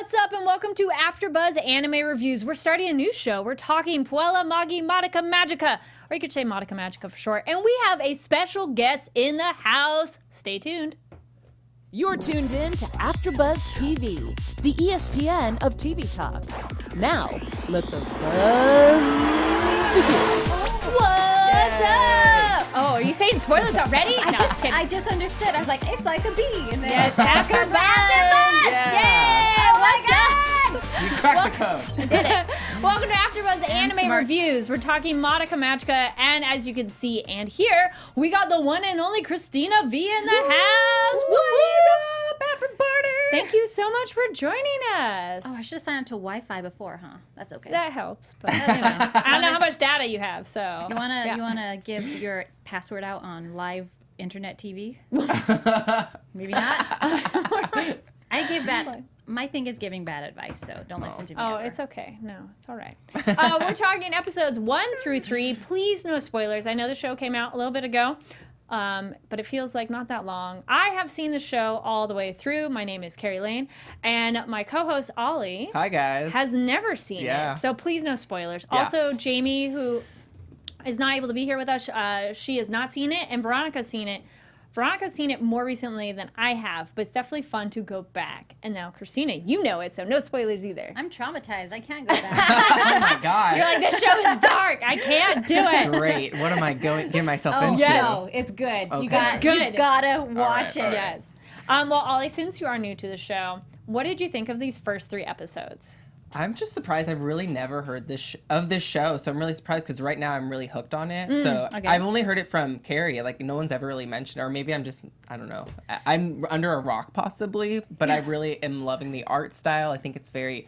What's up, and welcome to AfterBuzz Anime Reviews. We're starting a new show. We're talking Puella Magi Madoka Magica, or you could say Madoka Magica for short. And we have a special guest in the house. Stay tuned. You're tuned in to AfterBuzz TV, the ESPN of TV talk. Now, let the buzz begin. What's up? Oh, are you saying spoilers already? I just understood. I was like, it's like a bee. And then Yes, AfterBuzz! Yay! What's up? You cracked the code. Did it. Welcome to AfterBuzz Anime smart. Reviews. We're talking Madoka Magica, and as you can see and hear, we got the one and only Cristina Vee in the house. What up, everybody? Thank you so much for joining us. Oh, I should have signed up to Wi-Fi before, huh? That's okay. That helps, but you know, I don't know how much data you have, so. you wanna yeah. you wanna give your password out on live internet TV? Maybe not. I give bad. My thing is giving bad advice, so don't listen to me. Oh, ever. it's okay. No, it's all right. We're talking episodes 1 through 3. Please, no spoilers. I know the show came out a little bit ago, but it feels like not that long. I have seen the show all the way through. My name is Kari Lane, and my co-host, Ollie, Hi, guys. has never seen Yeah. it. So please, no spoilers. Yeah. Also, Jamie, who is not able to be here with us, she has not seen it, and Veronica's seen it. Veronica's seen it more recently than I have, but it's definitely fun to go back. And now, Christina, you know it, so no spoilers either. I'm traumatized. I can't go back. Oh my god. You're like, this show is dark. I can't do it. Great. What am I getting myself Oh into? yes. no, it's good. Okay. You got It's good. You gotta watch all it. right. Yes. Well, Ollie, since you are new to the show, what did you think of these first 3 episodes? I'm just surprised. I've really never heard of this show, so I'm really surprised because right now I'm really hooked on it. So okay. I've only heard it from Kari. Like no one's ever really mentioned it, or maybe I don't know. I'm under a rock possibly, but I really am loving the art style. I think it's very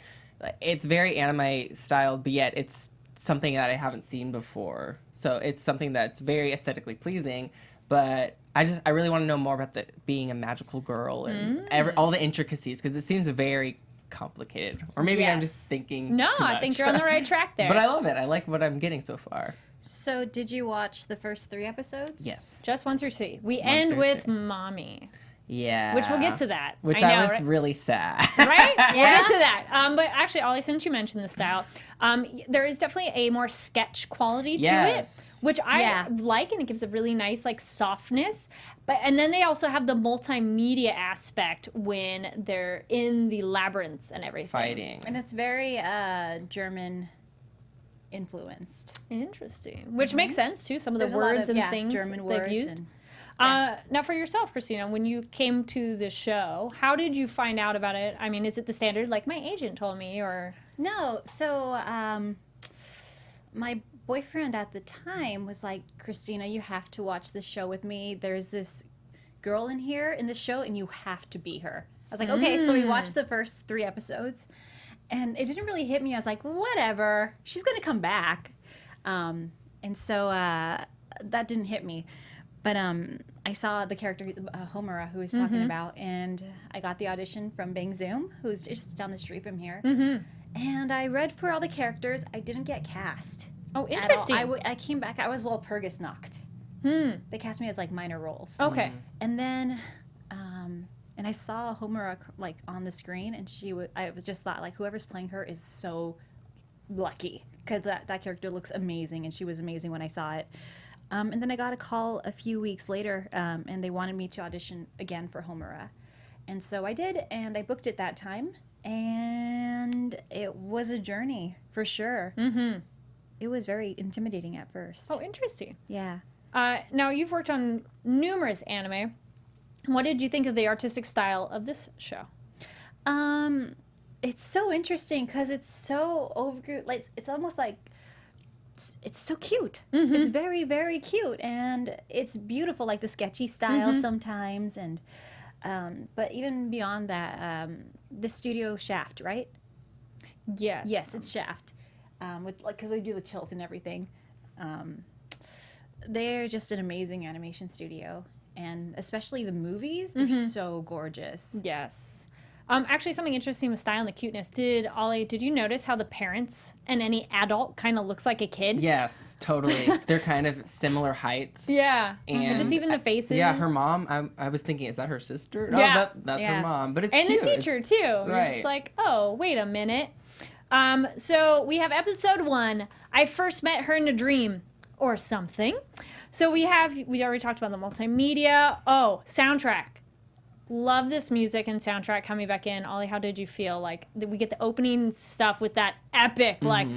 anime styled, but yet it's something that I haven't seen before. So it's something that's very aesthetically pleasing, but I really want to know more about being a magical girl and all the intricacies because it seems very complicated, or maybe I'm just thinking No, too I much. think you're on the right track there. But I love it. I like what I'm getting so far. So, did you watch the first 3 episodes? Yes. Just 1 through 3. We 1 end through with 3. Mommy, Yeah. which we'll get to that. Which I I, know, was right? really sad. Right? We'll get to that. But actually, Ollie, since you mentioned the style, there is definitely a more sketch quality to Yes. it, which I Yeah. like, and it gives a really nice like softness. And then they also have the multimedia aspect when they're in the labyrinths and everything. Fighting. And it's very German influenced. Interesting. Which makes sense too. Some of the There's a lot words of, and things German they've words used. and- Now, for yourself, Christina, when you came to the show, how did you find out about it? I mean, is it the standard, like my agent told me, or? No, so my boyfriend at the time was like, Christina, you have to watch this show with me. There's this girl in here in this show, and you have to be her. I was like, okay, so we watched the first 3 episodes, and it didn't really hit me. I was like, whatever, she's gonna come back. And so that didn't hit me. But I saw the character Homura, who was talking about, and I got the audition from Bang Zoom, who's just down the street from here. And I read for all the characters. I didn't get cast. Oh, at all. interesting. I came back. I was Walpurgis knocked. They cast me as like minor roles. Okay. And then, and I saw Homura like on the screen, and I was just thought like whoever's playing her is so lucky because that character looks amazing, and she was amazing when I saw it. And then I got a call a few weeks later, and they wanted me to audition again for Homura. And so I did, and I booked it that time, and it was a journey for sure. It was very intimidating at first. Oh, interesting. Yeah. Now, you've worked on numerous anime. What did you think of the artistic style of this show? It's so interesting because it's so like it's almost like it's so cute. It's very, very cute, and it's beautiful, like the sketchy style sometimes, and but even beyond that, the studio Shaft, right? Yes. Yes, it's Shaft. With like because they do the tilts and everything. They're just an amazing animation studio, and especially the movies, they're so gorgeous. Yes. Actually, something interesting with style and the cuteness. Ollie, did you notice how the parents and any adult kind of looks like a kid? Yes, totally. They're kind of similar heights. Yeah. And just even the faces. Yeah, her mom, I was thinking, is that her sister? No, Yeah. that's her mom. But it's and cute. the teacher, too. You're Right. just like, oh, wait a minute. So we have episode 1. I first met her in a dream or something. So we already talked about the multimedia. Oh, soundtrack. Love this music and soundtrack coming back in. Ollie, how did you feel? Like, we get the opening stuff with that epic, like,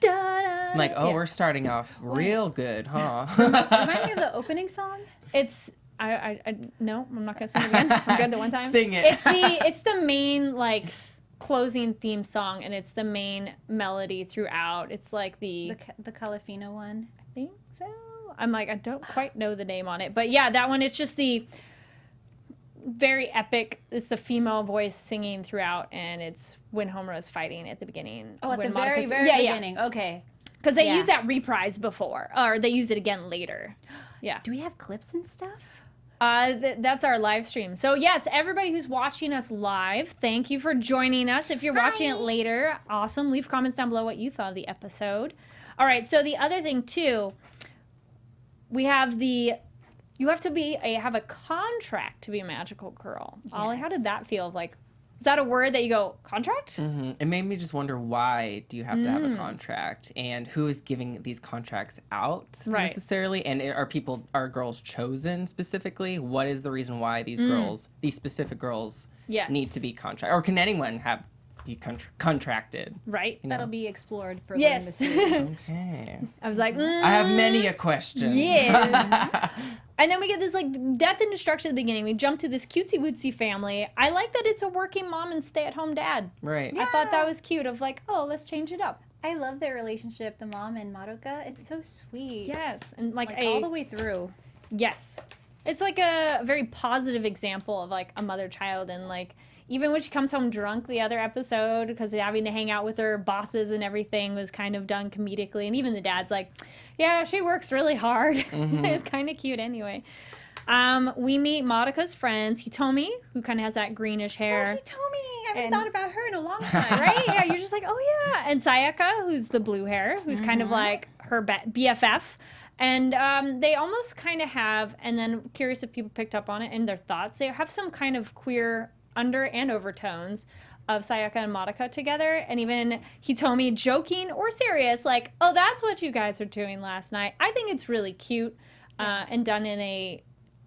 da-da. Like, oh, we're starting off real good, huh? Remind me of the opening song. It's, no, I'm not going to sing it again. I'm good the one time. Sing it. It's the main, like, closing theme song, and it's the main melody throughout. It's like the Calafino one. I think so. I'm like, I don't quite know the name on it. But yeah, that one, it's just the very epic. It's the female voice singing throughout, and it's when Homura is fighting at the beginning. Oh, at when the very, Monika's- very beginning. Okay. Because they Yeah. use that reprise before, or they use it again later. Yeah. Do we have clips and stuff? That's our live stream. So yes, everybody who's watching us live, thank you for joining us. If you're watching it later, awesome. Leave comments down below what you thought of the episode. All right, so the other thing too, you have to have a contract to be a magical girl. Yes. Ollie, how did that feel? Like, is that a word that you go, contract? Mm-hmm. It made me just wonder, why do you have to have a contract, and who is giving these contracts out necessarily, and are girls chosen specifically? What is the reason why these specific girls need to be contracted, or can anyone be contracted? Right. You know? That'll be explored further in the series. Okay. I was like, I have many a question. Yeah. And then we get this, like, death and destruction at the beginning. We jump to this cutesy-wootsy family. I like that it's a working mom and stay-at-home dad. Right. I thought that was cute of, like, oh, let's change it up. I love their relationship, the mom and Madoka. It's so sweet. Yes. And, like all the way through. Yes. It's, like, a very positive example of, like, a mother-child. And, like, even when she comes home drunk the other episode, because having to hang out with her bosses and everything was kind of done comedically. And even the dad's like, yeah, she works really hard. Mm-hmm. It's kind of cute anyway. We meet Madoka's friends, Hitomi, who kind of has that greenish hair. Oh, Hitomi! I haven't thought about her in a long time. Right? Yeah, you're just like, oh yeah. And Sayaka, who's the blue hair, who's kind of like her BFF. And they almost kind of have, and then curious if people picked up on it in their thoughts, they have some kind of queer under and overtones of Sayaka and Madoka together, and even Hitomi joking or serious, like, oh, that's what you guys are doing last night. I think it's really cute and done in a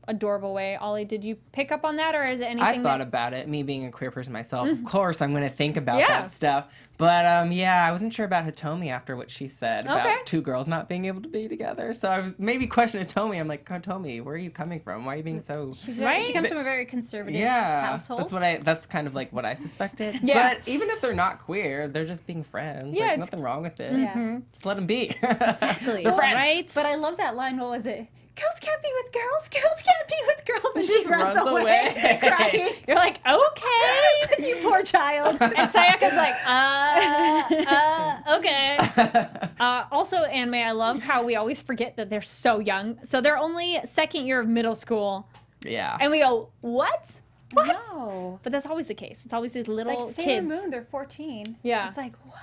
adorable way. Ollie, did you pick up on that, or is it anything? I thought about it. Me being a queer person myself, of course, I'm going to think about that stuff. But I wasn't sure about Hitomi after what she said about two girls not being able to be together. So I was maybe questioning Hitomi. I'm like, Hitomi, where are you coming from? Why are you being so? She comes from a very conservative household. That's kind of like what I suspected. Yeah. But even if they're not queer, they're just being friends. Yeah, like, nothing wrong with it. Yeah. Just let them be. Exactly. They're friends. Right? But I love that line. What was it? Girls can't be with girls. Girls can't be with girls. And She she just runs runs away away. crying. You're like, okay. You poor child. And Sayaka's like, okay. Also, Anime, I love how we always forget that they're so young. So they're only second year of middle school. Yeah. And we go, what? What? No. But that's always the case. It's always these little Like Sailor kids. Moon, they're 14. Yeah. It's like, what?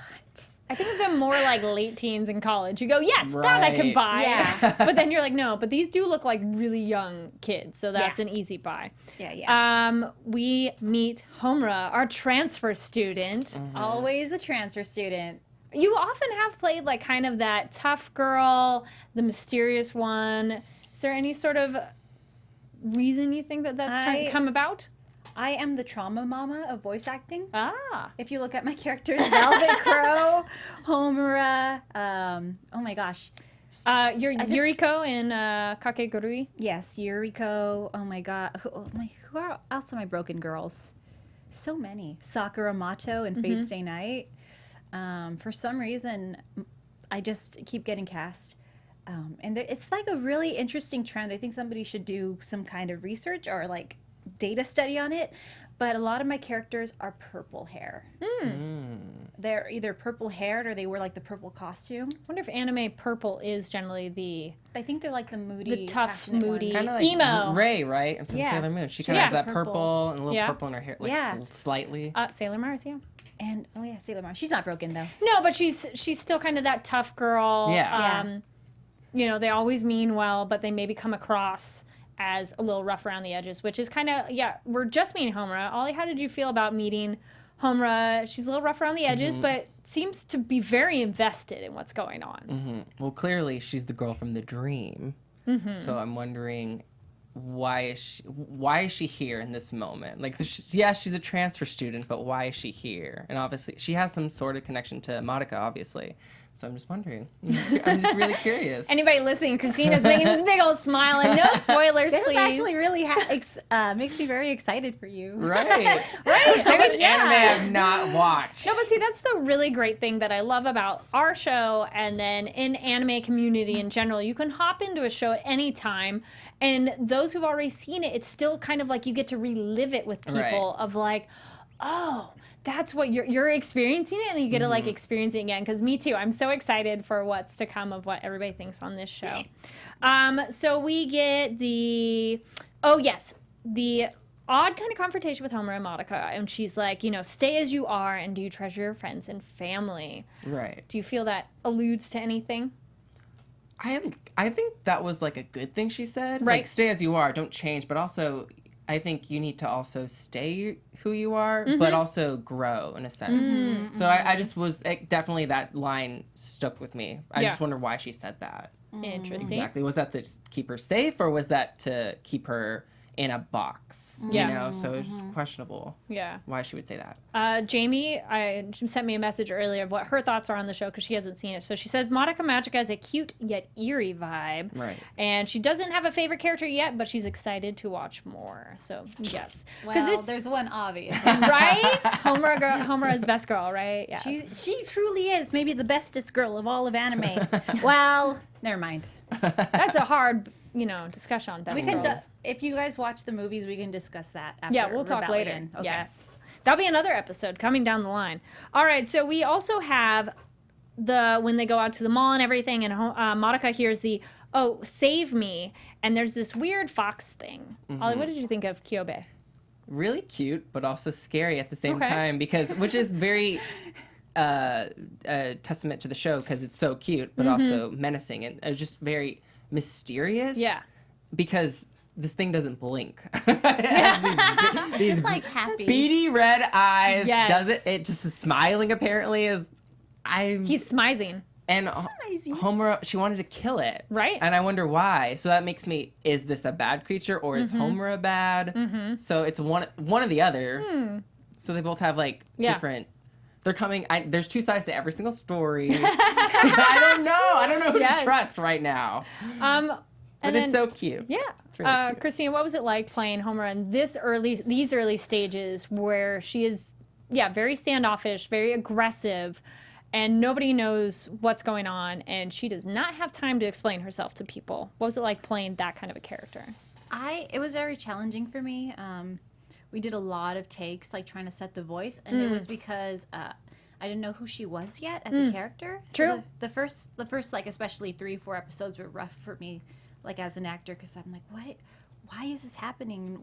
I think of them more like late teens in college. You go, yes, that I can Right. buy. Yeah. But then you're like, no, but these do look like really young kids. So that's an easy buy. Yeah. We meet Homura, our transfer student. Always the transfer student. You often have played like kind of that tough girl, the mysterious one. Is there any sort of reason you think that that's come about? I am the trauma mama of voice acting. Ah. If you look at my characters, Velvet Crow, Homura, oh my gosh. You're Yuriko in Kakegurui. Yes, Yuriko. Oh my god. Who are else are my broken girls? So many. Sakura Mato and Fate Stay Night. For some reason, I just keep getting cast. And it's like a really interesting trend. I think somebody should do some kind of research or like data study on it. But a lot of my characters are purple hair. They're either purple haired or they wear like the purple costume. I wonder if anime purple is generally the I think they're like the moody, the tough, passionate moody ones. Kind of like emo. Ray, right? From Yeah. Sailor Moon. She She kind of has has that purple. purple and a little Yeah. purple in her hair, like Yeah. slightly. Sailor Mars, yeah. And Sailor Moon. She's not broken though. No, but she's still kind of that tough girl. Yeah. You know, they always mean well, but they maybe come across as a little rough around the edges, which is kind of, we're just meeting Homura. Ollie, how did you feel about meeting Homura? She's a little rough around the edges, but seems to be very invested in what's going on. Well, clearly she's the girl from the dream. So I'm wondering why is she here in this moment? Like, she's a transfer student, but why is she here? And obviously, she has some sort of connection to Madoka, obviously. So I'm just wondering. I'm just really curious. Anybody listening, Christina's making this big old smile, and no spoilers, This please. is actually really makes me very excited for you. Right. There's so I mean, much anime I've not watched. No, but see, that's the really great thing that I love about our show and then in anime community in general. You can hop into a show at any time, and those who've already seen it, it's still kind of like you get to relive it with people of like, oh, that's what you're experiencing it, and you get to like experience it again. Because me too, I'm so excited for what's to come of what everybody thinks on this show. So we get the odd kind of confrontation with Homura and Madoka, and she's like, stay as you are, and do you treasure your friends and family? Right. Do you feel that alludes to anything? I think that was like a good thing she said. Right. Like, stay as you are, don't change, but also I think you need to also stay who you are, but also grow in a sense. So I just was definitely, that line stuck with me. I just wonder why she said that. Interesting. Exactly. Was that to just keep her safe, or was that to keep her in a box? Yeah. You know, so it's just questionable Yeah. why she would say that. Jamie sent me a message earlier of what her thoughts are on the show because she hasn't seen it. So she said Madoka Magica has a cute yet eerie vibe. Right. And she doesn't have a favorite character yet, but she's excited to watch more. So, yes. Well, there's one obvious. Right? Homura's best girl, right? Yes. She truly is maybe the bestest girl of all of anime. Well, never mind. That's a hard, discussion on best We can girls. if you guys watch the movies, we can discuss that after. Yeah, we'll talk later. Rebellion. Okay. Yes. That'll be another episode coming down the line. All right, so we also have when they go out to the mall and everything, and Madoka hears the, oh, save me, and there's this weird fox thing. Ollie, what did you think of Kyubey? Really cute, but also scary at the same Okay. time, which is very testament to the show, because it's so cute, but also menacing and just very mysterious. Yeah. Because this thing doesn't blink. It has these Just like happy. beady red eyes. Yes. It just is smiling, apparently. He's smizing. And amazing. Homura, she wanted to kill it. Right. And I wonder why. So that makes me, is this a bad creature, or is Homura bad? So it's one or the other. So they both have different, they're coming, there's two sides to every single story. I don't know who to trust right now. But it's so cute. Yeah. It's really cute. Christina, what was it like playing Homura in these early stages where she is, very standoffish, very aggressive, and nobody knows what's going on, and she does not have time to explain herself to people? What was it like playing that kind of a character? It was very challenging for me. We did a lot of takes, trying to set the voice, and it was because I didn't know who she was yet as a character. True. So the first, especially 3-4 episodes were rough for me, as an actor, because I'm like, what? Why is this happening?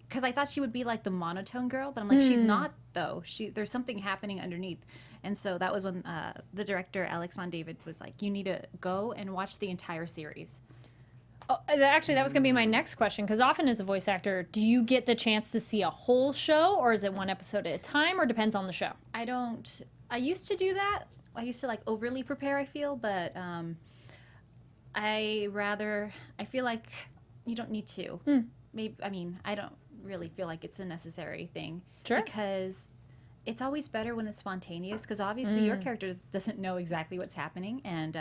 Because I thought she would be the monotone girl, but I'm like, she's not though. There's something happening underneath, and so that was when the director Alex Von David was like, you need to go and watch the entire series. Oh, actually, that was going to be my next question, because often as a voice actor, do you get the chance to see a whole show, or is it one episode at a time, or depends on the show? I used to do that. I used to overly prepare, I feel, but I feel like you don't need to. I don't really feel like it's a necessary thing. Sure. Because it's always better when it's spontaneous, because obviously your character doesn't know exactly what's happening, and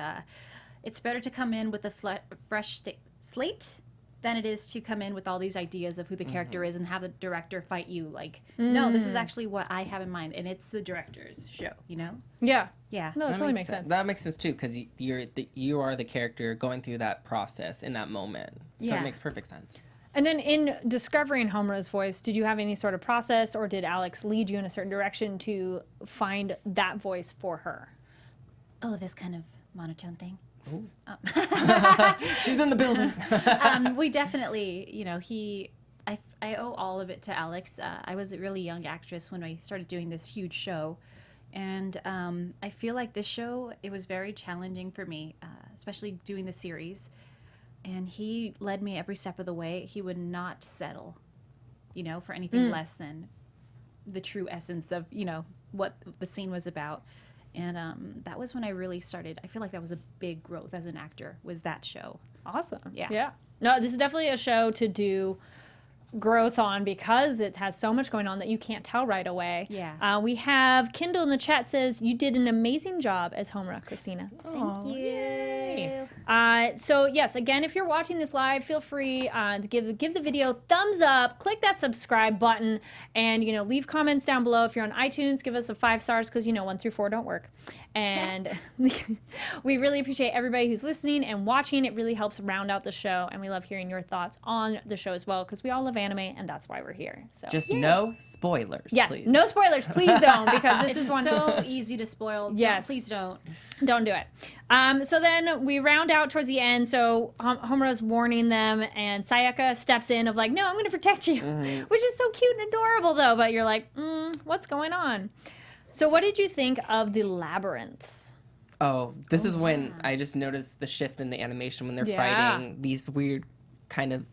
it's better to come in with a fresh slate than it is to come in with all these ideas of who the character is and have the director fight you no, this is actually what I have in mind, and it's the director's show, Yeah. Yeah. No, it totally makes sense. That makes sense too, because you are the character going through that process in that moment. So it makes perfect sense. And then in discovering Homura's voice, did you have any sort of process, or did Alex lead you in a certain direction to find that voice for her? Oh, this kind of monotone thing. She's in the building. We definitely, you know, I owe all of it to Alex. I was a really young actress when I started doing this huge show. And I feel like this show, it was very challenging for me, especially doing the series. And he led me every step of the way. He would not settle, you know, for anything less than the true essence of, you know, what the scene was about. And that was when I really started. I feel like that was a big growth as an actor, was that show. Awesome. Yeah. Yeah. No, this is definitely a show to do growth on because it has so much going on that you can't tell right away. Yeah. We have Kindle in the chat says, you did an amazing job as Homura, Cristina. Thank you. Yay. So yes, again, if you're watching this live, feel free to give the video thumbs up, click that subscribe button, and you know, leave comments down below. If you're on iTunes, give us a 5 stars because you know 1 through 4 don't work. And we really appreciate everybody who's listening and watching. It really helps round out the show, and we love hearing your thoughts on the show as well because we all love anime, and that's why we're here. So Just no spoilers, yes, please. no spoilers, please don't, because this It's is one. so easy to spoil. Yes. Please don't. Don't do it. So then we round out towards the end. So Homura's warning them, and Sayaka steps in of like, no, I'm going to protect you, which is so cute and adorable though. But you're like, what's going on? So what did you think of the Labyrinths? Oh, this is when I just noticed the shift in the animation when they're fighting these weird kind of,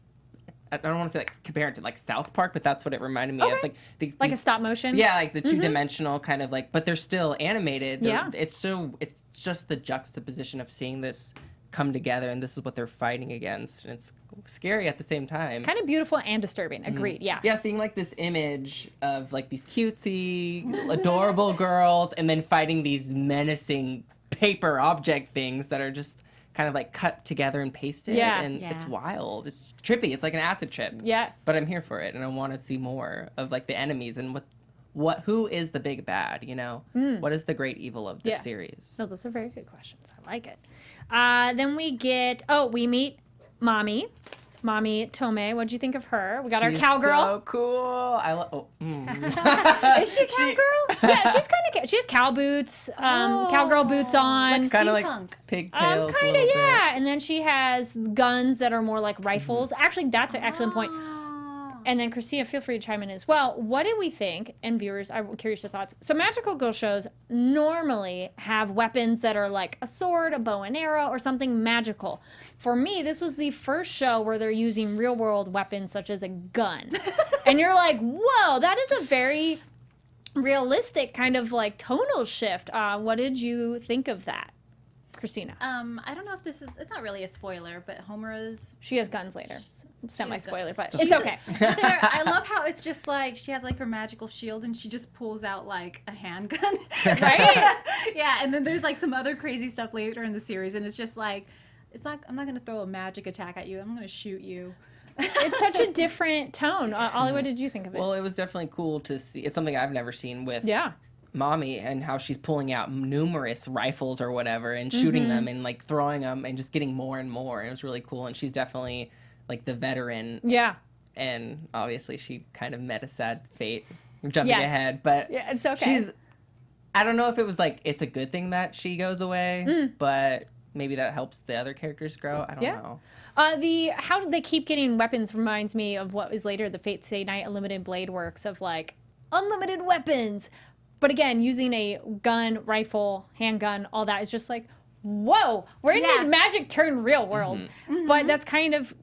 I don't want to say like compare it to like South Park, but that's what it reminded me of. Like Like a these, stop motion? yeah, like the 2-dimensional kind of like, but they're still animated. Yeah. It's just the juxtaposition of seeing this come together, and this is what they're fighting against, and it's scary at the same time. Kind of beautiful and disturbing. Agreed. Yeah. Yeah, seeing like this image of like these cutesy, adorable girls, and then fighting these menacing paper object things that are just kind of like cut together and pasted. Yeah. And Yeah. it's wild. It's trippy. It's like an acid trip. Yes. But I'm here for it, and I want to see more of like the enemies and who is the big bad, you know? What is the great evil of this Yeah. series? No, those are very good questions. I like it. Then we meet Mommy Tomei. What'd you think of her? We got She's our cowgirl. so cool. Is she a cowgirl? Yeah, she's kind of. She has cow boots, cowgirl boots on. Like Kind of like Steampunk. pigtails. a Kind of, little bit. yeah. And then she has guns that are more like rifles. Actually, that's an excellent point. And then Christina, feel free to chime in as well. What did we think? And viewers, I'm curious your thoughts. So magical girl shows normally have weapons that are like a sword, a bow and arrow, or something magical. For me, this was the first show where they're using real world weapons such as a gun. And you're like, whoa, that is a very realistic kind of like tonal shift. What did you think of that, Christina? I don't know if this is, it's not really a spoiler, but Homura's, She has guns later. Semi-spoiler, but She's it's okay. I love how it's just like, she has like her magical shield and she just pulls out like a handgun. Right? Yeah, and then there's like some other crazy stuff later in the series and it's just like, I'm not going to throw a magic attack at you, I'm going to shoot you. It's such a different tone. Ollie, what did you think of it? Well, it was definitely cool to see. It's something I've never seen with Yeah. Mommy, and how she's pulling out numerous rifles or whatever and shooting them and like throwing them and just getting more and more. And it was really cool. And she's definitely like the veteran. Yeah. And obviously she kind of met a sad fate. I'm jumping Yes. ahead, but Yeah, it's okay. I don't know if it was like, it's a good thing that she goes away, but maybe that helps the other characters grow. I don't know. How they keep getting weapons reminds me of what was later the Fate Stay Night Unlimited Blade works of like unlimited weapons. But again, using a gun, rifle, handgun, all that is just like, whoa, where did magic turn real world? But that's kind of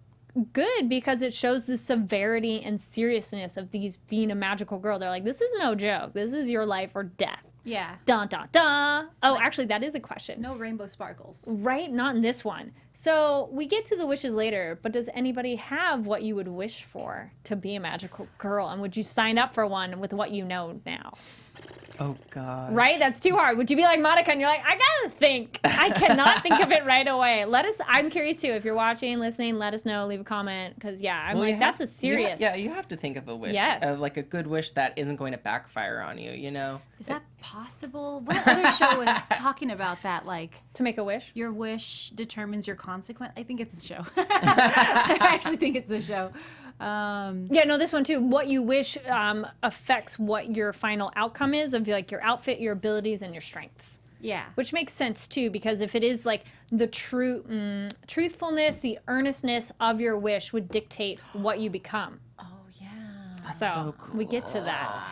good because it shows the severity and seriousness of these being a magical girl. They're like, this is no joke. This is your life or death. Yeah. Dun, dun, dun. Oh, actually, that is a question. No rainbow sparkles. Right? Not in this one. So we get to the wishes later, but does anybody have what you would wish for to be a magical girl? And would you sign up for one with what you know now? Oh, God. Right? That's too hard. Would you be like Madoka and you're like, I gotta think. I cannot think of it right away. I'm curious too. If you're watching, listening, let us know, leave a comment. Because I'm Well, like, that's a serious. You have to think of a wish. Yes. Of like a good wish that isn't going to backfire on you, you know? Is that possible? What other show was talking about that? Like, To make a wish? your wish determines your consequence? I think it's a show. I actually think it's a show. Yeah, no, this one too. What you wish affects what your final outcome is of like your outfit, your abilities, and your strengths. Yeah. Which makes sense too, because if it is like the truthfulness, the earnestness of your wish would dictate what you become. Oh, yeah. So we get to that,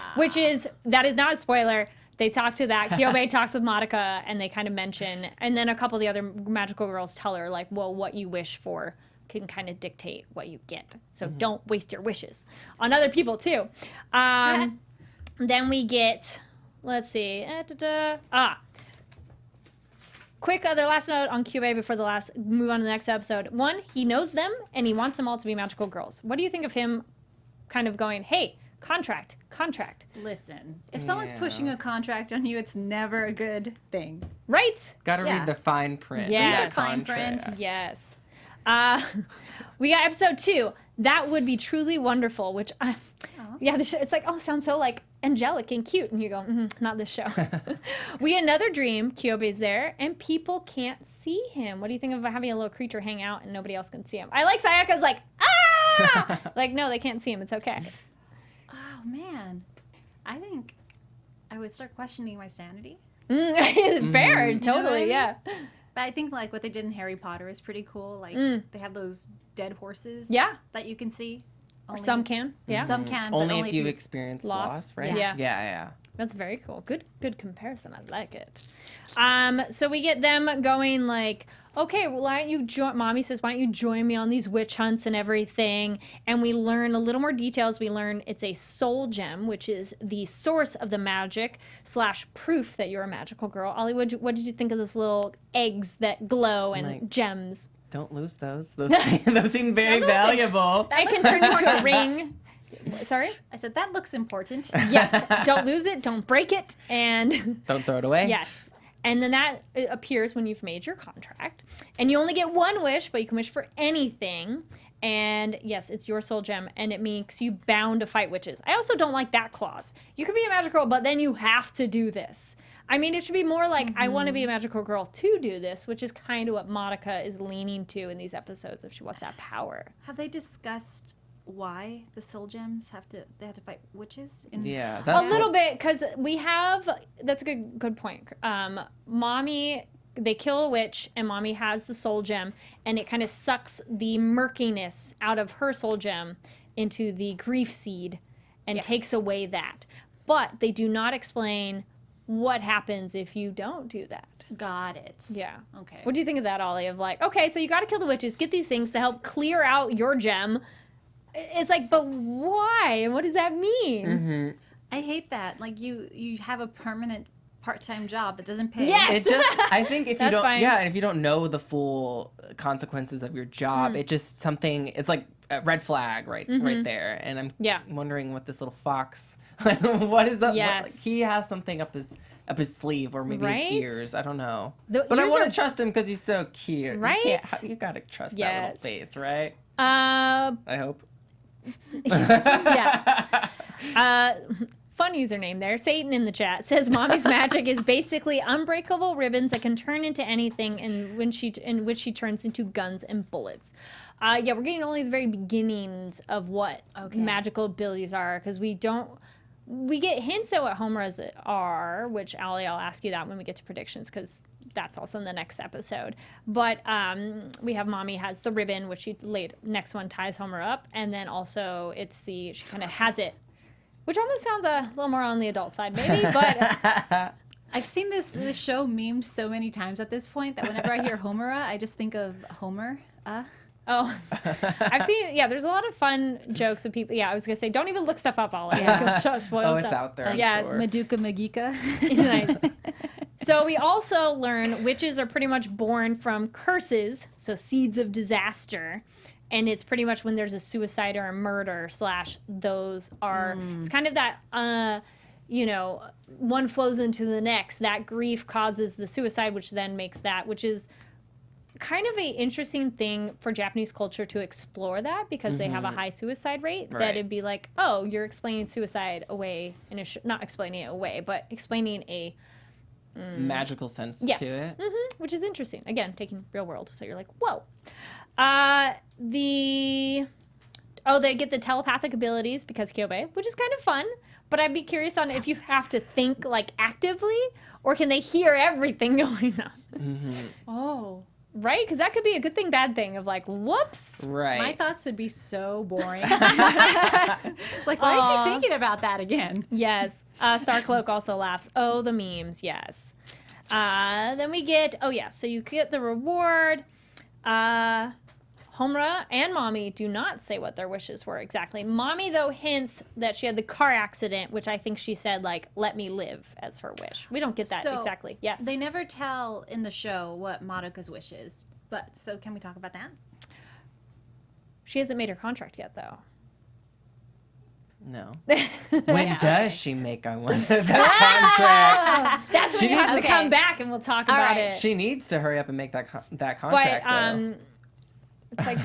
that is not a spoiler. They talk to that. Kyubey talks with Madoka, and they kind of mention, and then a couple of the other magical girls tell her, like, well, what you wish for can kind of dictate what you get. So don't waste your wishes on other people, too. Then we get, let's see. Quick other last note on Kyubey before move on to the next episode. One, he knows them, and he wants them all to be magical girls. What do you think of him kind of going, hey, contract. Listen, if someone's pushing a contract on you, it's never a good thing. Right? Gotta read the fine print. Yes. Read the fine print. Yes. We got episode 2. That would be truly wonderful, which, it's like, sounds so like angelic and cute. And you go, not this show. We had another dream. Kyubey's there, and people can't see him. What do you think of having a little creature hang out and nobody else can see him? I like Sayaka's like, like, no, they can't see him. It's okay. Oh, man. I think I would start questioning my sanity. Fair, totally, You know what I mean? yeah. But I think, like, what they did in Harry Potter is pretty cool. Like, they have those dead horses that you can see. Some can, yeah. Some can, but Only if you've experienced loss, right? Yeah. That's very cool. Good comparison. I like it. So we get them going like, okay, well, why don't you join? Mommy says, why don't you join me on these witch hunts and everything? And we learn a little more details. We learn it's a soul gem, which is the source of the magic / proof that you're a magical girl. Ollie, what did you think of those little eggs that glow and gems? Don't lose those. Those seem very valuable. I can turn into a ring. Sorry? I said, that looks important. Yes. Don't lose it. Don't break it. And don't throw it away. Yes. And then that appears when you've made your contract. And you only get one wish, but you can wish for anything. And yes, it's your soul gem, and it makes you bound to fight witches. I also don't like that clause. You can be a magical girl, but then you have to do this. I mean, it should be more like, I want to be a magical girl to do this, which is kind of what Madoka is leaning to in these episodes if she wants that power. Have they discussed why the soul gems have to fight witches? Yeah. A little bit, because we have, that's a good point. Mommy, they kill a witch, and Mommy has the soul gem, and it kind of sucks the murkiness out of her soul gem into the grief seed and takes away that. But they do not explain what happens if you don't do that. Got it. Yeah. Okay. What do you think of that, Ollie? Of like, okay, so you got to kill the witches, get these things to help clear out your gem. It's like, but why? And what does that mean? I hate that. Like, you have a permanent part-time job that doesn't pay. Yes. I think if you don't, fine. and if you don't know the full consequences of your job, it just it's like a red flag right there. And I'm wondering what this little fox, what is that? Yes. Like, he has something up his sleeve, or maybe his ears. I don't know. But I ears want to trust him because he's so cute. Right? You gotta trust that little face, right? I hope. Fun username there. Satan in the chat says Mommy's magic is basically unbreakable ribbons that can turn into anything, in which she turns into guns and bullets. We're getting only the very beginnings of what magical abilities are, because we get hints at what Homera's are, which Ollie, I'll ask you that when we get to predictions, because that's also in the next episode. But we have Mommy has the ribbon, which next one ties Homera up, and then also she kind of has it, which almost sounds a little more on the adult side, maybe, but... I've seen this show memed so many times at this point that whenever I hear Homera, I just think of Homer. Oh, I've seen, there's a lot of fun jokes of people. Yeah, I was going to say, don't even look stuff up, Ollie. Yeah. Spoil stuff. It's out there, I'm sure. Madoka Magica. Nice. So we also learn witches are pretty much born from curses, so seeds of disaster. And it's pretty much when there's a suicide or a murder / those are, it's kind of that, one flows into the next. That grief causes the suicide, which then makes that, which is kind of an interesting thing for Japanese culture to explore that, because they have a high suicide rate. Right. That it'd be like, oh, you're explaining suicide away in not explaining it away, but explaining a magical sense to it. Which is interesting. Again, taking real world. So you're like, whoa. Oh, they get the telepathic abilities because Kyubey, which is kind of fun. But I'd be curious on if you have to think like actively, or can they hear everything going on? Oh. Right? Because that could be a good thing, bad thing of like, whoops. Right. My thoughts would be so boring. Like, why is Aw. she thinking about that again? Yes. Starcloak also laughs. Oh, the memes. Yes. Then we get, so you get the reward. Homura and Mommy do not say what their wishes were exactly. Mommy, though, hints that she had the car accident, which I think she said, like, let me live as her wish. We don't get that So, exactly. Yes. They never tell in the show what Madoka's wish is. But, so can we talk about that? She hasn't made her contract yet, though. No. When does she make, I wonder, that contract? That's when She you have to needs- come back and we'll talk about right. it. She needs to hurry up and make that But, contract, though. it's like,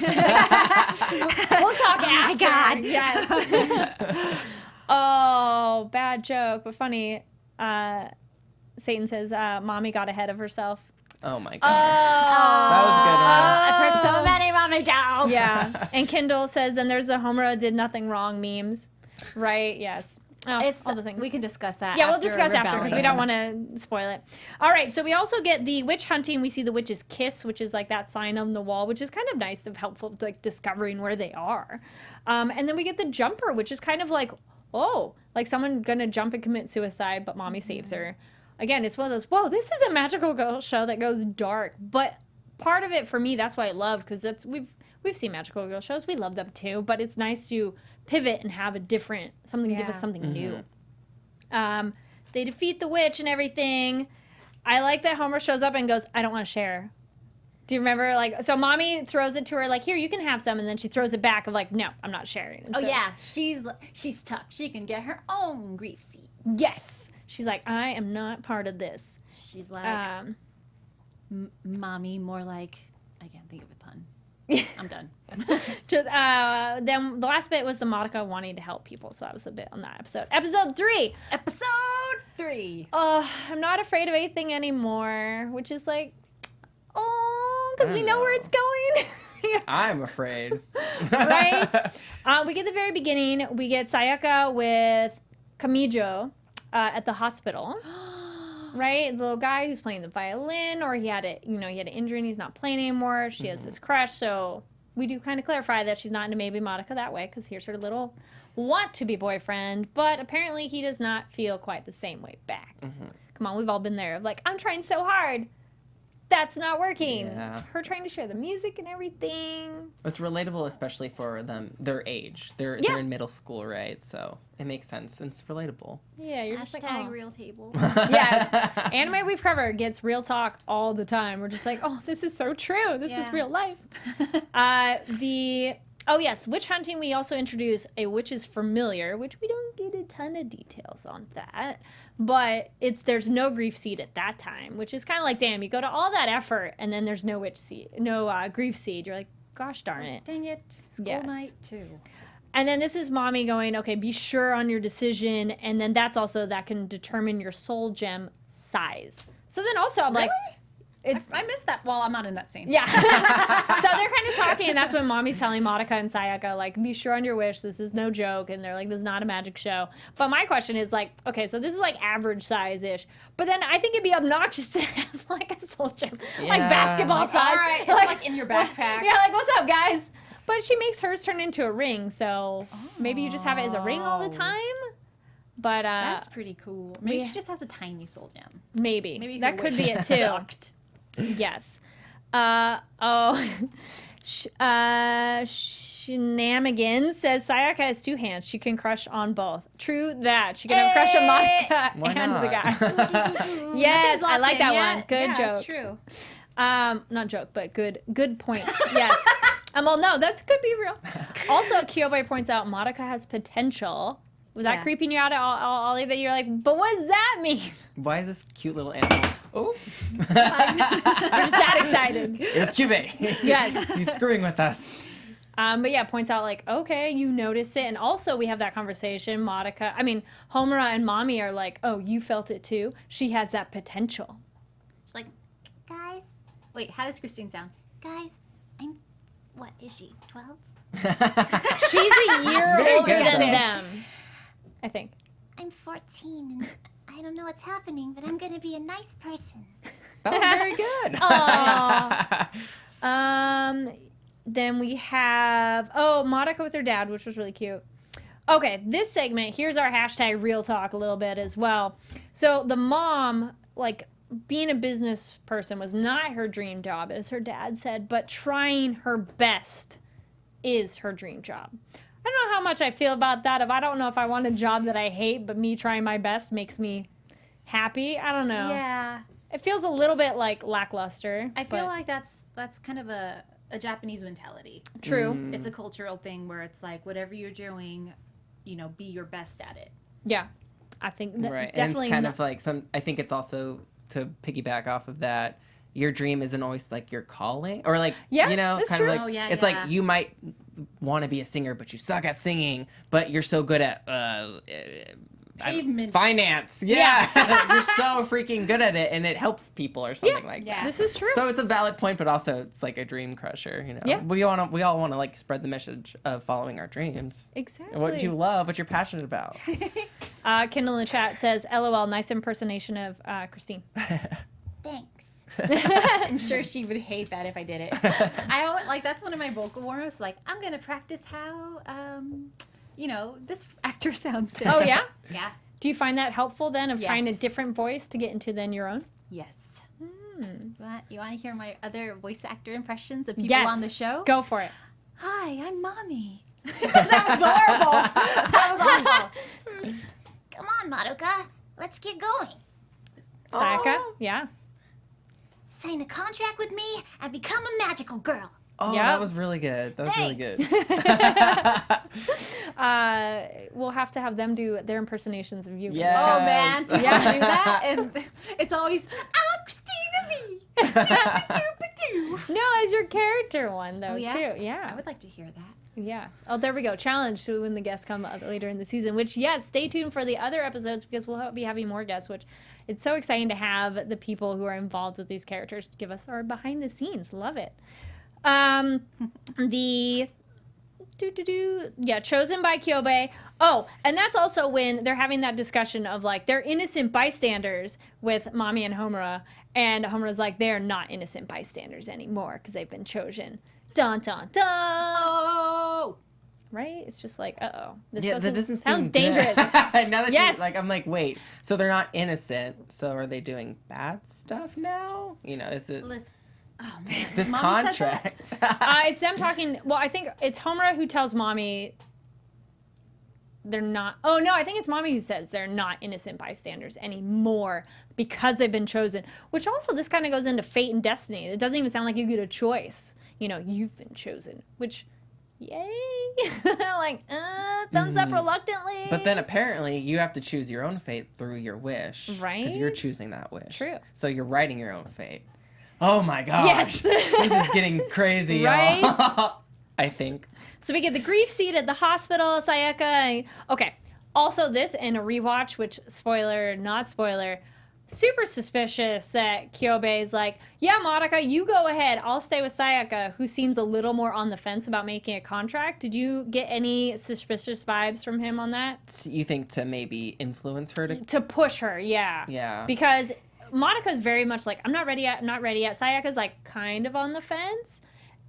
we'll talk after. God. Yes. Oh, bad joke, but funny. Satan says, Mommy got ahead of herself. Oh, my God. Oh. That was a good one. I've heard so many mommy jokes. Yeah. And Kindle says, then there's the Homura did nothing wrong memes. Right? Yes. Oh, It's all the things. We can discuss that. Yeah, we'll discuss after because we Rebellion. don't want to spoil it. All right, so we also get the witch hunting. We see the witch's kiss, which is like that sign on the wall, which is kind of nice and helpful, like discovering where they are. And then we get the jumper, which is kind of like, oh, like someone gonna jump and commit suicide, but Mommy saves her. Again, it's one of those, whoa, this is a magical girl show that goes dark. But part of it for me, that's why I love, because that's we've seen magical girl shows, we love them too, but it's nice to pivot and have a different something, give us something new. They defeat the witch and everything. I like that Homer shows up and goes, I don't want to share. Do you remember? Like, so Mommy throws it to her, like, here, you can have some, and then she throws it back of like, no, I'm not sharing. And Oh so- yeah, she's tough. She can get her own grief seat. Yes. She's like, I am not part of this. She's like, mommy, more like, I can't think of a pun. I'm done. Just then the last bit was the Madoka wanting to help people, so that was a bit on that episode. Episode 3. Episode 3. Oh, I'm not afraid of anything anymore, which is like, oh, because we know where it's going. I'm afraid. Right? We get the very beginning. We get Sayaka with Kamijo at the hospital. Right? The little guy who's playing the violin, or he had an injury and he's not playing anymore. She has this crush, so we do kind of clarify that she's not into maybe Madoka that way, because here's her little want-to-be boyfriend, but apparently he does not feel quite the same way back. Come on, we've all been there. Like, I'm trying so hard. That's not working. Yeah. Her trying to share the music and everything. It's relatable, especially for them, their age. They're in middle school, right? So it makes sense. And it's relatable. Yeah, you're just like, Hashtag oh. real table. Yes. Anime we've covered gets real talk all the time. We're just like, oh, this is so true. This is Yeah. real life. Witch hunting, we also introduce a witch's familiar, which we don't get a ton of details on that. But there's no grief seed at that time, which is kind of like, damn, you go to all that effort and then there's no witch seed, no grief seed. You're like, gosh darn it. Dang it. School Yes. night too. And then this is Mommy going, okay, be sure on your decision. And then that's also, that can determine your soul gem size. So then also I'm like, I missed that. Well, I'm not in that scene. yeah. So they're kind of talking, and that's when Mommy's telling Madoka and Sayaka, like, be sure on your wish. This is no joke. And they're like, this is not a magic show. But my question is, like, okay, so this is like average size-ish. But then I think it'd be obnoxious to have like a soul gem, like Yeah. basketball size. All right, it's like in your backpack. Yeah, like, what's up, guys? But she makes hers turn into a ring, so maybe you just have it as a ring all the time. But That's pretty cool. Maybe we- she just has a tiny soul gem. maybe Maybe that her could wish be it too. sucked. Yes. Shenanigans says Sayaka has 2 hands. She can crush on both. True that. She can have a crush on Monica Why and the not? guy. Ooh, Yes, nothing's I like locked in that yet. one. Good yeah, joke. That's true. Not joke, but good points. Yes. Well, no, that could be real. Also, Kyubey points out Madoka has potential. Was that Yeah. creeping you out at all, Ollie, that you're like, but what does that mean? Why is this cute little animal? Oh, You're just that excited. it's Kyubey. Yes. He's screwing with us. But yeah, points out like, okay, you notice it. And also we have that conversation, Homura and Mommy are like, oh, you felt it too? She has that potential. She's like, guys. Wait, how does Christine sound? Guys, what is she, 12? She's a year Very older good, than though. them, I think. I'm 14 and I don't know what's happening, but I'm gonna be a nice person. That was very good. Aw. Then we have Madoka with her dad, which was really cute. Okay, this segment, here's our hashtag real talk a little bit as well. So the mom, like, being a business person was not her dream job, as her dad said, but trying her best is her dream job. I don't know how much I feel about that. If I don't know if I want a job that I hate, but me trying my best makes me happy. I don't know. Yeah. It feels a little bit like lackluster. I feel but like that's kind of a Japanese mentality. true. It's a cultural thing where it's like whatever you're doing, be your best at it. Yeah, I think that Right. definitely. And it's kind of like I think it's also to piggyback off of that. Your dream isn't always like your calling, or like Yeah, that's kind true. of like Oh, yeah, it's yeah. like you might want to be a singer, but you suck at singing, but you're so good at Pavement. finance. Yeah, you're so freaking good at it, and it helps people or something like Yeah. that. This is true. So it's a valid point, but also it's like a dream crusher. Yeah. We all want to like spread the message of following our dreams. Exactly. And what you love, what you're passionate about. Kindle in the chat says, "LOL, nice impersonation of Christine." Thanks. I'm sure she would hate that if I did it. I always, like that's one of my vocal warm-ups. Like I'm gonna practice how this actor sounds. Oh yeah. Yeah. Do you find that helpful then, of trying a Yes. different voice to get into then your own? Yes. You want to hear my other voice actor impressions of people Yes. on the show? Go for it. Hi, I'm Mommy. That was horrible. That was awful. Come on, Madoka. Let's get going. Sayaka? Yeah. Sign a contract with me and become a magical girl. Oh, Yep. that was really good. That was really good. We'll have to have them do their impersonations of you. Yes. Oh man, people Yeah. do that, and it's always I'm Cristina Vee. No, as your character one though Oh, yeah? too. Yeah. I would like to hear that. Yes. Oh, there we go. Challenge to when the guests come later in the season, which, yes, stay tuned for the other episodes because we'll be having more guests, which it's so exciting to have the people who are involved with these characters give us our behind the scenes. Love it. Chosen by Kyubey. Oh, and that's also when they're having that discussion of like they're innocent bystanders with Mommy and Homura, and Homura's like they're not innocent bystanders anymore because they've been chosen. Dun dun dun. Oh, Right? It's just like, uh-oh. This Yeah, that doesn't sounds seem good. dangerous. Now that Yes. I'm like, wait, so they're not innocent. So are they doing bad stuff now? Is it oh man, this Mommy said that? contract? It's them talking. Well, I think it's Homura who tells Mommy they're not. Oh, no, I think it's Mommy who says they're not innocent bystanders anymore because they've been chosen. Which also, this kind of goes into fate and destiny. It doesn't even sound like you get a choice. You've been chosen, which, yay. Like, thumbs up reluctantly. But then apparently you have to choose your own fate through your wish. Right? Because you're choosing that wish. True. So you're writing your own fate. Oh my gosh. Yes. This is getting crazy, y'all. Right? I think. So we get the grief seat at the hospital, Sayaka. Okay. Also, this in a rewatch, which spoiler, not spoiler, super suspicious that Kyubey is like, yeah, Madoka, you go ahead. I'll stay with Sayaka, who seems a little more on the fence about making a contract. Did you get any suspicious vibes from him on that? You think to maybe influence her to. To push her, yeah. Yeah. Because Madoka's very much like, I'm not ready yet, I'm not ready yet. Sayaka's like kind of on the fence.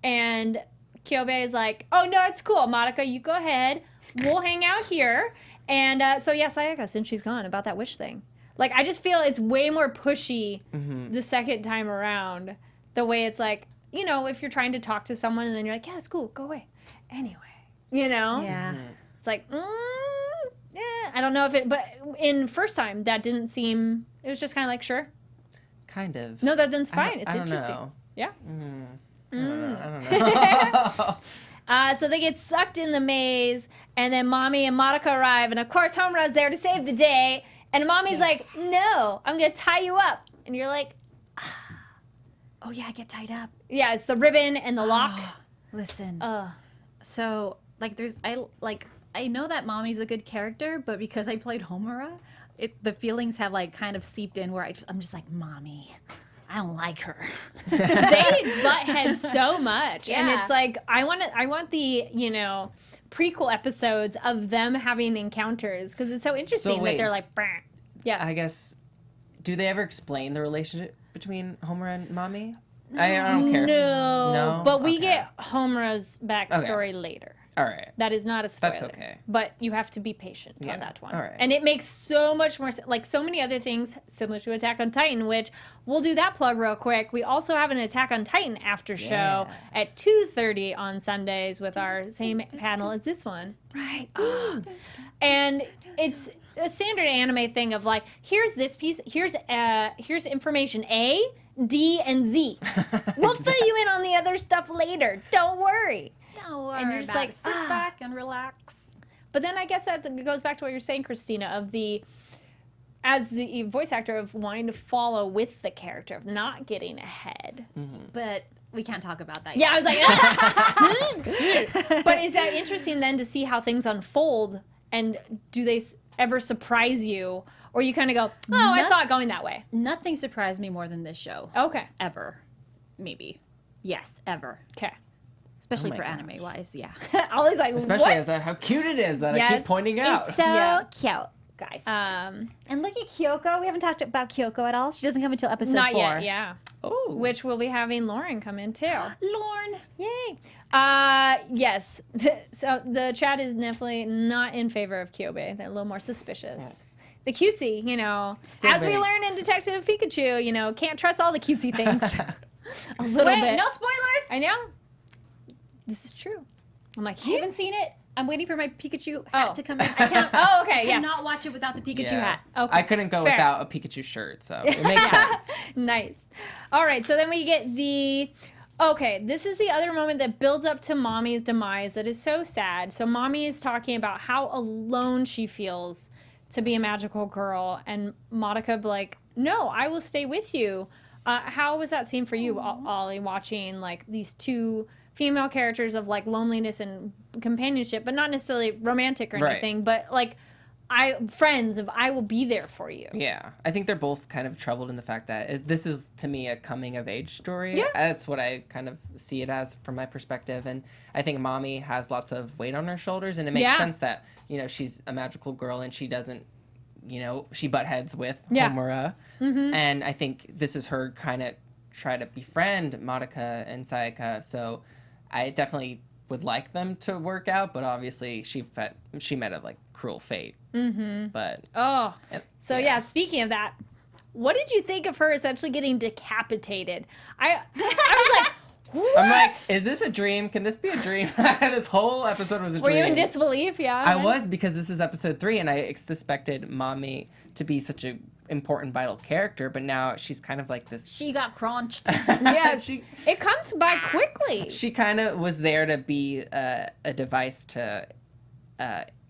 And Kyubey is like, oh, no, it's cool. Madoka, you go ahead. We'll hang out here. And so, yeah, Sayaka, since she's gone, about that wish thing. Like, I just feel it's way more pushy the second time around. The way it's like, if you're trying to talk to someone and then you're like, yeah, it's cool, go away. Anyway, Yeah. It's like, I don't know if it, but in first time, that didn't seem, it was just kind of like, sure. Kind of. No, that's fine. It's I don't interesting. know. Yeah. I don't know. So they get sucked in the maze, and then Mommy and Madoka arrive, and of course Homura's there to save the day. And Mommy's like, no, I'm going to tie you up. And you're like, Oh yeah, I get tied up. yeah, it's the ribbon and the lock. Listen. Ugh. So I know that Mommy's a good character, but because I played Homura, the feelings have like kind of seeped in where I'm just like, Mommy, I don't like her. They butt heads so much, and Yeah. it's like I want the prequel episodes of them having encounters because it's so interesting that wait. they're like, "Brr." Yes, I guess, do they ever explain the relationship between Homura and Mommy? I don't care. No, but we Okay. get Homura's backstory later. All right. That is not a spoiler. That's okay. But you have to be patient Yeah, on that one. all right. And it makes so much more sense. Like so many other things similar to Attack on Titan, which we'll do that plug real quick. We also have an Attack on Titan after show at 2:30 on Sundays with our same panel as this one. Right. And it's a standard anime thing of like, here's this piece, here's information A, D, and Z. We'll fill you in on the other stuff later. Don't worry. Don't worry And you're just about like, it. Sit back and relax. But then I guess that goes back to what you're saying, Christina, as the voice actor of wanting to follow with the character, of not getting ahead. But we can't talk about that Yeah, I yet. was like, but is that interesting then to see how things unfold? And do they ever surprise you? Or you kind of go, oh, I saw it going that way. Nothing surprised me more than this show. Okay. Ever. Maybe. Yes, ever. Okay. Especially my for gosh. anime-wise, yeah. Ollie's like, Especially what? as how cute it is that I Yes. keep pointing out. It's so Yeah. cute, guys. Um, And look at Kyoko. We haven't talked about Kyoko at all. She doesn't come until episode not 4. yet, yeah. Oh. Which we'll be having Lauren come in too. Lorne. Yay. Yes. So the chat is definitely not in favor of Kyubey. They're a little more suspicious. The cutesy, as we very- learn in Detective Pikachu, can't trust all the cutesy things. A little Wait, bit. no spoilers. I know. This is true. I'm like, You haven't seen it? I'm waiting for my Pikachu hat Oh. to come in. I can't. oh, okay, I yes. cannot watch it without the Pikachu Yeah. hat. Okay, I couldn't go fair. without a Pikachu shirt, so it makes sense. Nice. All right, so then we get this is the other moment that builds up to Mommy's demise that is so sad. So Mommy is talking about how alone she feels to be a magical girl, and Madoka be like, no, I will stay with you. How was that scene for you, Ollie, watching like these two female characters of like loneliness and companionship, but not necessarily romantic or Right. anything, but like friends of I will be there for you. Yeah, I think they're both kind of troubled in the fact that this is, to me, a coming-of-age story. Yeah. That's what I kind of see it as from my perspective. And I think Mommy has lots of weight on her shoulders, and it makes Yeah. sense that, she's a magical girl and she doesn't, she butt heads with Yeah. Homura. And I think this is her kind of try to befriend Madoka and Sayaka. So I definitely would like them to work out, but obviously she met a like cruel fate. But Oh, so yeah. Speaking of that, what did you think of her essentially getting decapitated? I was like, what? I'm like, is this a dream? Can this be a dream? This whole episode was a Were dream. you in disbelief? Yeah. I was, because this is episode 3, and I suspected Mommy to be such a important, vital character, but now she's kind of like this. She got crunched. Yeah, she it comes by quickly. she kind of was there to be a device to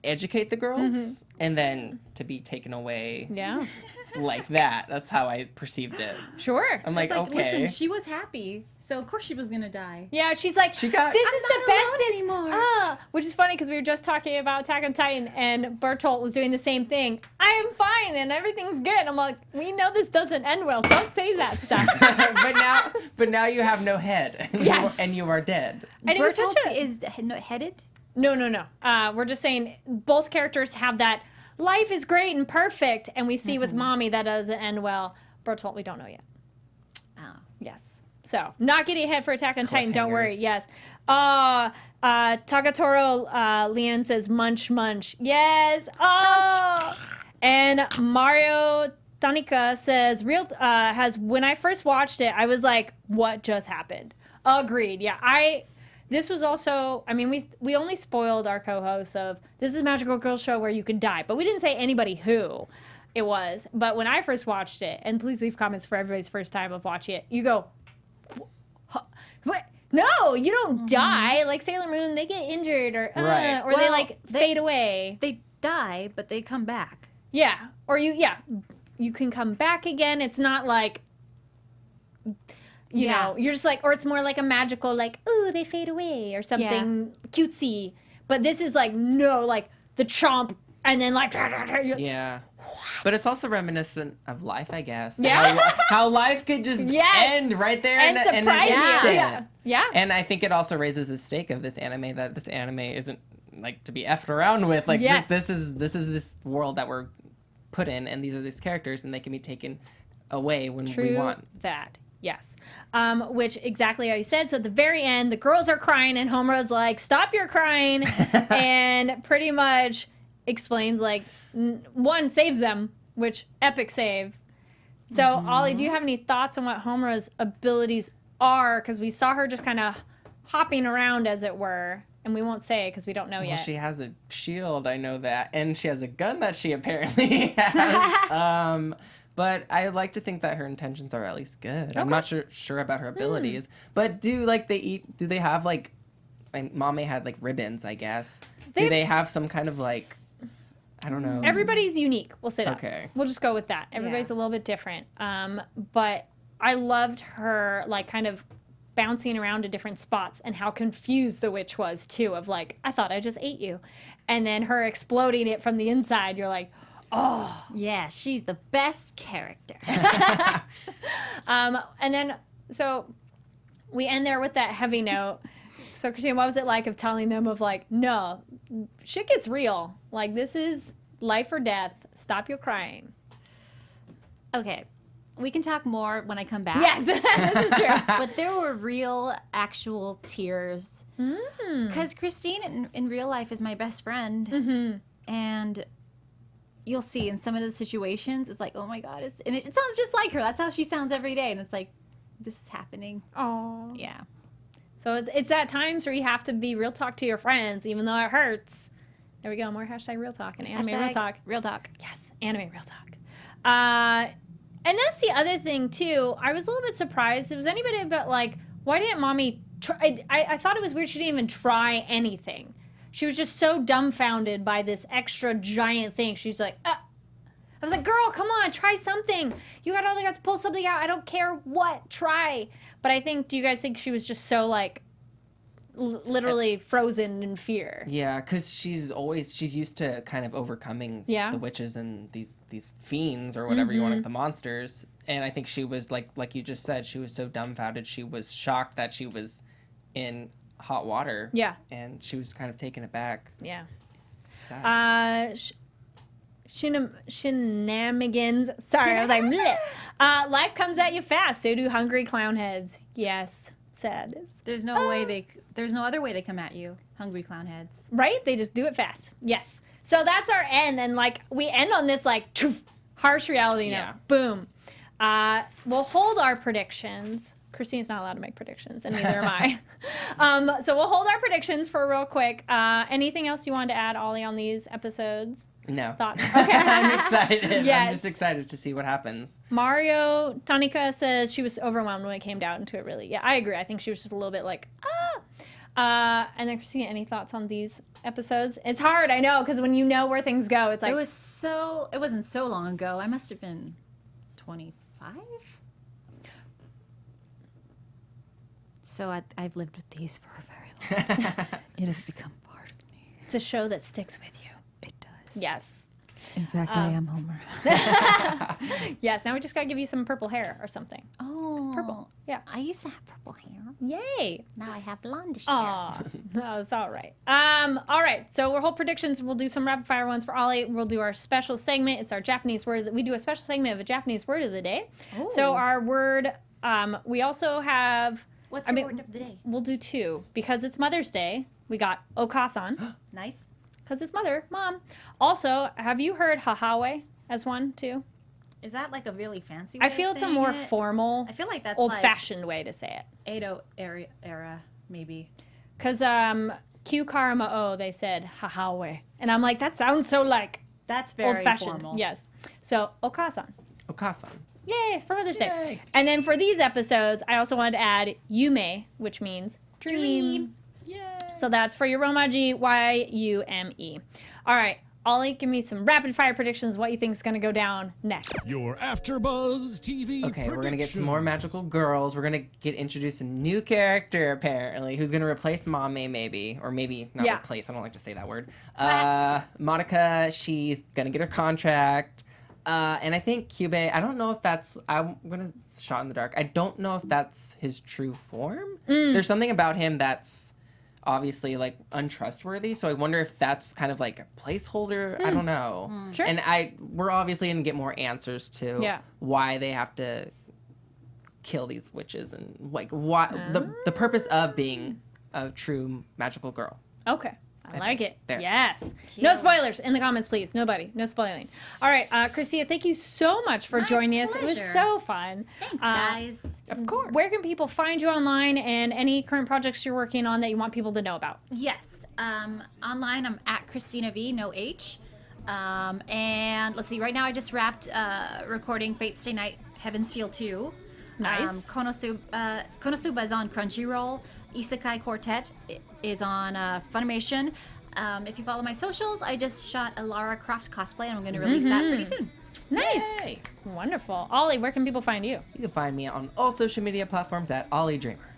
educate the girls, and then to be taken away Yeah, like that. That's how I perceived it. sure. I'm like, It's like, okay. listen, she was happy, so of course she was gonna die. Yeah, she's like, She got- this I'm is not the alone bestest. anymore. Which is funny because we were just talking about Attack on Titan and Bertolt was doing the same thing. I am fine and everything's good. I'm like, we know this doesn't end well. Don't say that stuff. but now you have no head, and, Yes. you are dead. And it was such Bertolt a- is headed. No. We're just saying both characters have that life is great and perfect, and we see with Mommy that doesn't end well. Bertolt, we don't know yet. Oh. Yes. So, not getting ahead for Attack on Titan, don't worry. Cliffhangers. Yes. Tagatoro Lian says munch munch. Yes. Oh. And Mario Tanika says when I first watched it, I was like, what just happened? Agreed. Yeah. This was also, I mean, we only spoiled our co-hosts of this is a magical girl show where you can die, but we didn't say anybody who it was. But when I first watched it, and please leave comments for everybody's first time of watching it, you go, what? No, you don't die. Like Sailor Moon, they get injured or Right. or they Well, like fade away. They die, but they come back. Yeah, or you can come back again. It's not like you know, you're just like, or it's more like a magical like, ooh, they fade away or something cutesy. But this is like no, like the chomp and then like you're- Yeah. But it's also reminiscent of life, I guess. Yeah. How life could just end right there And in an surprise you. instant. Yeah. And I think it also raises the stake of this anime, that this anime isn't like to be effed around with. Like Yes. this is this world that we're put in, and these are these characters, and they can be taken away when we want. That. Yes. Which exactly how you said. So at the very end, the girls are crying, and Homura's like, "Stop your crying," and pretty much explains like one saves them, which epic save. So Ollie, do you have any thoughts on what Homura's abilities are? Because we saw her just kind of hopping around, as it were, and we won't say because we don't know yet. Well, she has a shield, I know that, and she has a gun that she apparently has. But I like to think that her intentions are at least good. I'm not sure about her abilities, but do they have like Mame had like ribbons, I guess. Do they have some kind of like, I don't know. Everybody's unique. We'll say that. Okay. We'll just go with that. Everybody's a little bit different. But I loved her like kind of bouncing around to different spots and how confused the witch was too, of like, I thought I just ate you. And then her exploding it from the inside, you're like, oh. Yeah, she's the best character. And then, so we end there with that heavy note. So, Christine, what was it like of telling them of like, no, shit gets real. Like, this is life or death. Stop your crying. Okay, we can talk more when I come back. Yes, this is true. But there were real, actual tears. Because Christine in real life is my best friend. And you'll see in some of the situations, it's like, oh my God. And it sounds just like her. That's how she sounds every day. And it's like, this is happening. Oh. Yeah. So it's at times where you have to be real talk to your friends, even though it hurts. There we go. More hashtag real talk and anime real talk. Real talk. Yes, anime real talk. And that's the other thing, too. I was a little bit surprised. It was anybody about, like, why didn't Mommy try? I thought it was weird she didn't even try anything. She was just so dumbfounded by this extra giant thing. She's like, I was like, girl, come on, try something. You got to pull something out. I don't care what. Try. But I think, do you guys think she was just so, like, literally frozen in fear? Yeah, because she's used to kind of overcoming the witches and these fiends or whatever you want to the monsters. And I think she was like you just said, she was so dumbfounded. She was shocked that she was in hot water. Yeah. And she was kind of taken aback. Yeah. Sad. Shenanigans. Sorry, I was like, bleh. Life comes at you fast. So do hungry clown heads. Yes. Sad. There's no way there's no other way they come at you, hungry clown heads. Right? They just do it fast. Yes. So that's our end. And like, we end on this like harsh reality note. Boom. We'll hold our predictions. Christine's not allowed to make predictions, and neither am I. So we'll hold our predictions for real quick. Anything else you wanted to add, Ollie, on these episodes? No. Thoughts? Okay. I'm excited. Yes. I'm just excited to see what happens. Mario Tanika says she was overwhelmed when it came down to it, really. Yeah, I agree. I think she was just a little bit like, and then Christina, any thoughts on these episodes? It's hard, I know, because when you know where things go, it's like... It wasn't so long ago. I must have been 25? So I've lived with these for a very long time. It has become part of me. It's a show that sticks with you. It does. Yes. In fact, I am Homera. Yes, now we just got to give you some purple hair or something. Oh. It's purple. Yeah. I used to have purple hair. Yay. Now I have blondish hair. Aw. No, it's all right. All right, so we'll hold predictions. We'll do some rapid fire ones for Ollie. We'll do our special segment. It's our Japanese word. We do a special segment of a Japanese word of the day. Ooh. So our word, we also have... What's your word of the day? We'll do two. Because it's Mother's Day, we got Okasan. Nice. Because it's mother, mom. Also, have you heard Hahawe as one, too? Is that like a really fancy way I feel of it's a saying more it? formal, I feel like that's old-fashioned way to say it. Edo era, maybe. Because Q Karama'o, they said Hahawe. And I'm like, that sounds so like That's very old-fashioned. formal. Yes. So, Okasan. Okasan. Yay, for Mother's Day. Yay. And then for these episodes, I also wanted to add Yume, which means dream. Yay. So that's for your Romaji, Yume. All right, Ollie, give me some rapid fire predictions. What you think is going to go down next? Your AfterBuzz TV Okay, we're gonna get some more magical girls. We're gonna get introduced a new character apparently, who's gonna replace Mame maybe, or maybe not replace. I don't like to say that word. Madoka, she's gonna get her contract. And I think Kyubey, I don't know if that's, I'm going to shot in the dark. I don't know if that's his true form. There's something about him that's obviously like untrustworthy. So I wonder if that's kind of like a placeholder. I don't know. Sure. And we're obviously going to get more answers to why they have to kill these witches and like why the purpose of being a true magical girl. Okay. I like it. There. Yes. No spoilers in the comments, please. Nobody. No spoiling. All right, Christina, thank you so much for joining us. It was pleasure. so fun. Thanks, guys. Of course. Where can people find you online and any current projects you're working on that you want people to know about? Yes. Online, I'm at Cristina Vee, no H. And let's see, right now I just wrapped recording Fate Stay Night Heaven's Feel 2. Nice. Konosuba is on Crunchyroll. Isekai Quartet is on Funimation. If you follow my socials, I just shot a Lara Croft cosplay and I'm going to release that pretty soon. Nice. Yay. Wonderful. Ollie, where can people find you? You can find me on all social media platforms at Ollie Dreamer.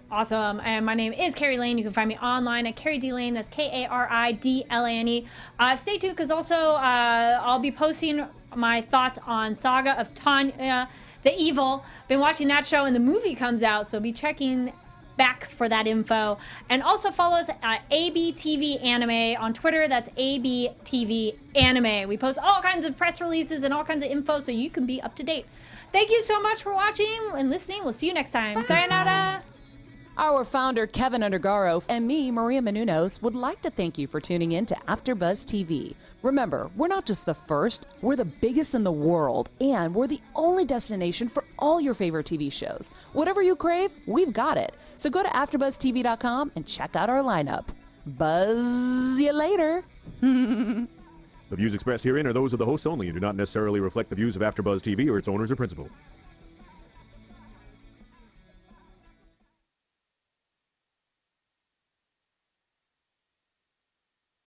Awesome. And my name is Kari Lane. You can find me online at Kari D Lane. That's KARIDLANE. Stay tuned because also I'll be posting my thoughts on Saga of Tanya the Evil. Been watching that show and the movie comes out, so be checking back for that info. And also follow us at ABTVanime on Twitter. That's ABTVanime. We post all kinds of press releases and all kinds of info so you can be up to date. Thank you so much for watching and listening. We'll see you next time. Sayonara. Our founder, Keven Undergaro, and me, Maria Menounos, would like to thank you for tuning in to AfterBuzz TV. Remember, we're not just the first, we're the biggest in the world, and we're the only destination for all your favorite TV shows. Whatever you crave, we've got it. So go to AfterBuzzTV.com and check out our lineup. Buzz you later. The views expressed herein are those of the hosts only and do not necessarily reflect the views of AfterBuzz TV or its owners or principal.